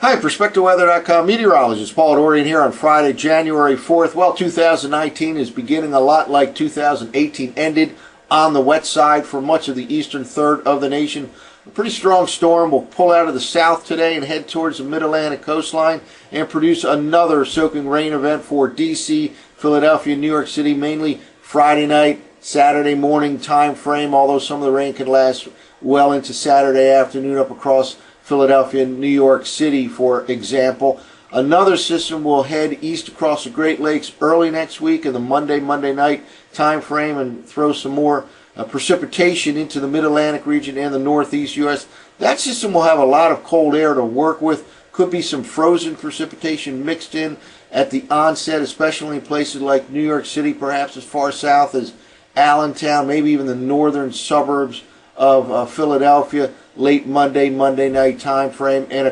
Hi, PerspectaWeather.com meteorologist Paul Dorian here on Friday, January 4th. Well, 2019 is beginning a lot like 2018 ended on the wet side for much of the eastern third of the nation. A pretty strong storm will pull out of the south today and head towards the mid-Atlantic coastline and produce another soaking rain event for D.C., Philadelphia, New York City, mainly Friday night, Saturday morning time frame, although some of the rain could last well into Saturday afternoon up across Philadelphia and New York City, for example. Another system will head east across the Great Lakes early next week in the Monday night time frame and throw some more precipitation into the mid-Atlantic region and the northeast U.S. That system will have a lot of cold air to work with. Could be some frozen precipitation mixed in at the onset, especially in places like New York City, perhaps as far south as Allentown, maybe even the northern suburbs of Philadelphia, late Monday night time frame. And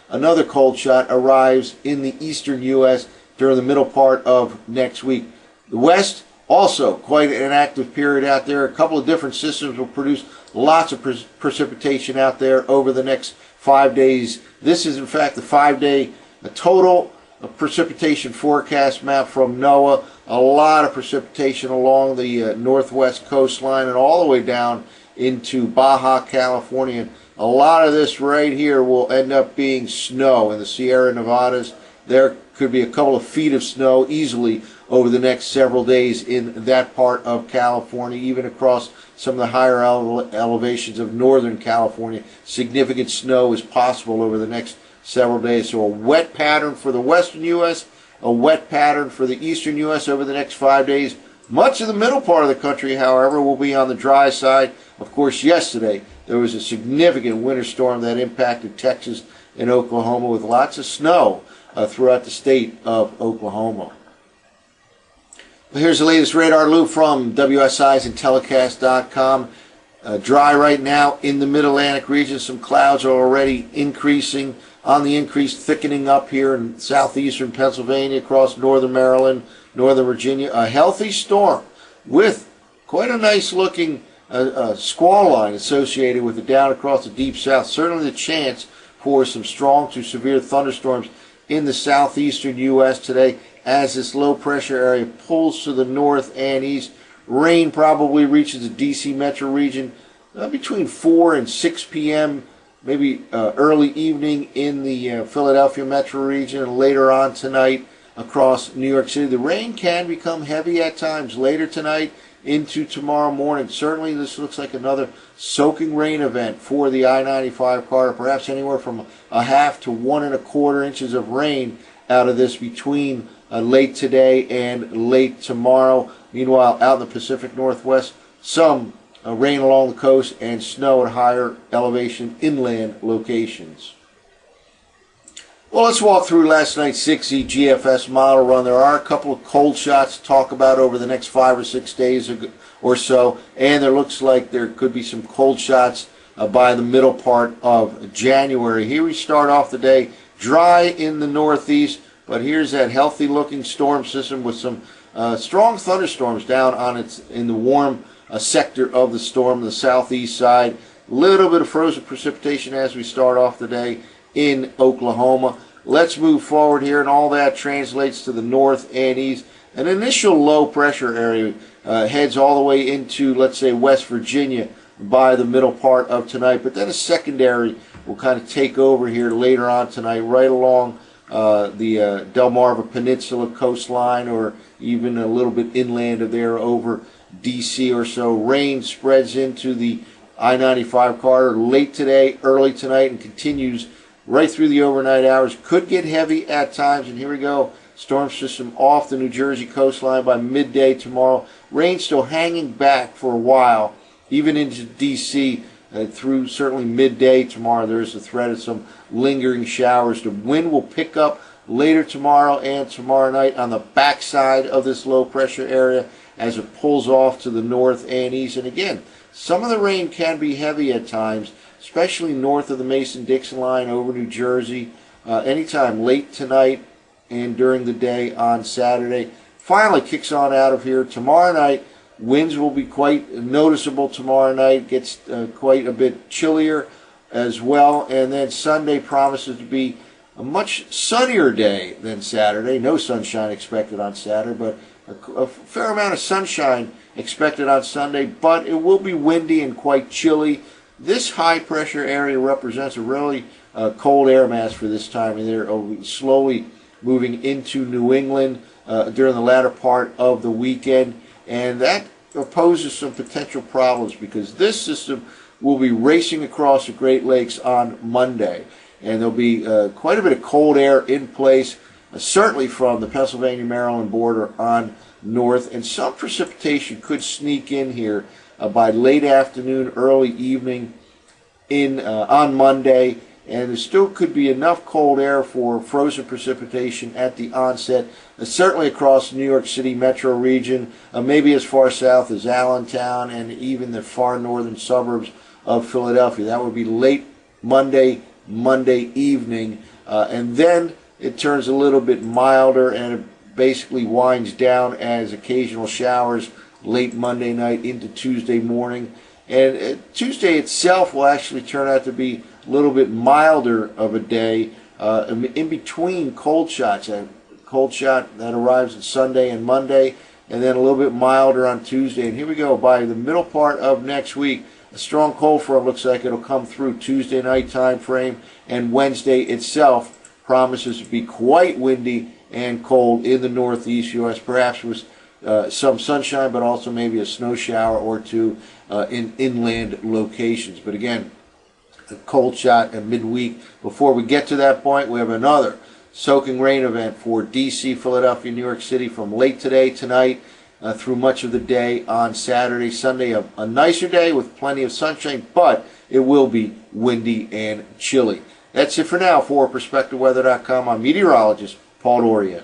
another cold shot arrives in the eastern U.S. during the middle part of next week. The West, also quite an active period out there. A couple of different systems will produce lots of precipitation out there over the next 5 days. This is in fact the 5-day total precipitation forecast map from NOAA. A lot of precipitation along the northwest coastline and all the way down into Baja California. And a lot of this right here will end up being snow in the Sierra Nevadas. There could be a couple of feet of snow easily over the next several days in that part of California, even across some of the higher elevations of Northern California. Significant snow is possible over the next several days. So a wet pattern for the western U.S., a wet pattern for the eastern U.S. over the next 5 days. Much of the middle part of the country, however, will be on the dry side. Of course, yesterday there was a significant winter storm that impacted Texas and Oklahoma with lots of snow throughout the state of Oklahoma. Well, here's the latest radar loop from WSI's and Telecast.com. Dry right now in the mid-Atlantic region. Some clouds are already increasing, on the increase, thickening up here in southeastern Pennsylvania, across northern Maryland, northern Virginia. A healthy storm with quite a nice looking squall line associated with it down across the deep south. Certainly the chance for some strong to severe thunderstorms in the southeastern U.S. today as this low pressure area pulls to the north and east. Rain probably reaches the D.C. metro region between 4 and 6 p.m., maybe early evening in the Philadelphia metro region, and later on tonight across New York City. The rain can become heavy at times later tonight into tomorrow morning. Certainly this looks like another soaking rain event for the I-95 corridor, perhaps anywhere from a half to 1 1/4 inches of rain out of this between late today and late tomorrow. Meanwhile, out in the Pacific Northwest, some rain along the coast and snow at higher elevation inland locations. Well, let's walk through last night's 6Z GFS model run. There are a couple of cold shots to talk about over the next 5 or 6 days or so, and there looks like there could be some cold shots by the middle part of January. Here we start off the day dry in the northeast, but here's that healthy looking storm system with some strong thunderstorms down in the warm sector of the storm, the southeast side. A little bit of frozen precipitation as we start off the day in Oklahoma. Let's move forward here, and all that translates to the north and east. An initial low pressure area heads all the way into, let's say, West Virginia by the middle part of tonight, but then a secondary will kind of take over here later on tonight, right along the Delmarva Peninsula coastline, or even a little bit inland of there over D.C. or so. Rain spreads into the I-95 corridor late today, early tonight, and continues right through the overnight hours. Could get heavy at times, and here we go. Storm system off the New Jersey coastline by midday tomorrow. Rain still hanging back for a while, even into D.C. Through certainly midday tomorrow. There is a threat of some lingering showers. The wind will pick up later tomorrow and tomorrow night on the backside of this low pressure area as it pulls off to the north and east. And again, some of the rain can be heavy at times, especially north of the Mason-Dixon line over New Jersey, anytime late tonight and during the day on Saturday. Finally kicks on out of here tomorrow night. Winds will be quite noticeable tomorrow night. Gets quite a bit chillier as well. And then Sunday promises to be a much sunnier day than Saturday. No sunshine expected on Saturday, but a fair amount of sunshine expected on Sunday, but it will be windy and quite chilly. This high pressure area represents a really cold air mass for this time, and they're slowly moving into New England during the latter part of the weekend, and that poses some potential problems because this system will be racing across the Great Lakes on Monday, and there'll be quite a bit of cold air in place, certainly from the Pennsylvania-Maryland border on north, and some precipitation could sneak in here by late afternoon, early evening on Monday, and there still could be enough cold air for frozen precipitation at the onset, certainly across the New York City metro region, maybe as far south as Allentown and even the far northern suburbs of Philadelphia. That would be late Monday evening, and then it turns a little bit milder and it basically winds down as occasional showers late Monday night into Tuesday morning. And Tuesday itself will actually turn out to be a little bit milder of a day in between cold shots. A cold shot that arrives on Sunday and Monday, and then a little bit milder on Tuesday. And here we go. By the middle part of next week, a strong cold front looks like it'll come through Tuesday night time frame, and Wednesday itself promises to be quite windy and cold in the northeast U.S., perhaps with some sunshine, but also maybe a snow shower or two in inland locations. But again, a cold shot at midweek. Before we get to that point, we have another soaking rain event for D.C., Philadelphia, New York City from late today, tonight, through much of the day on Saturday. Sunday, a nicer day with plenty of sunshine, but it will be windy and chilly. That's it for now. For PerspectaWeather.com, I'm meteorologist Paul Dorian.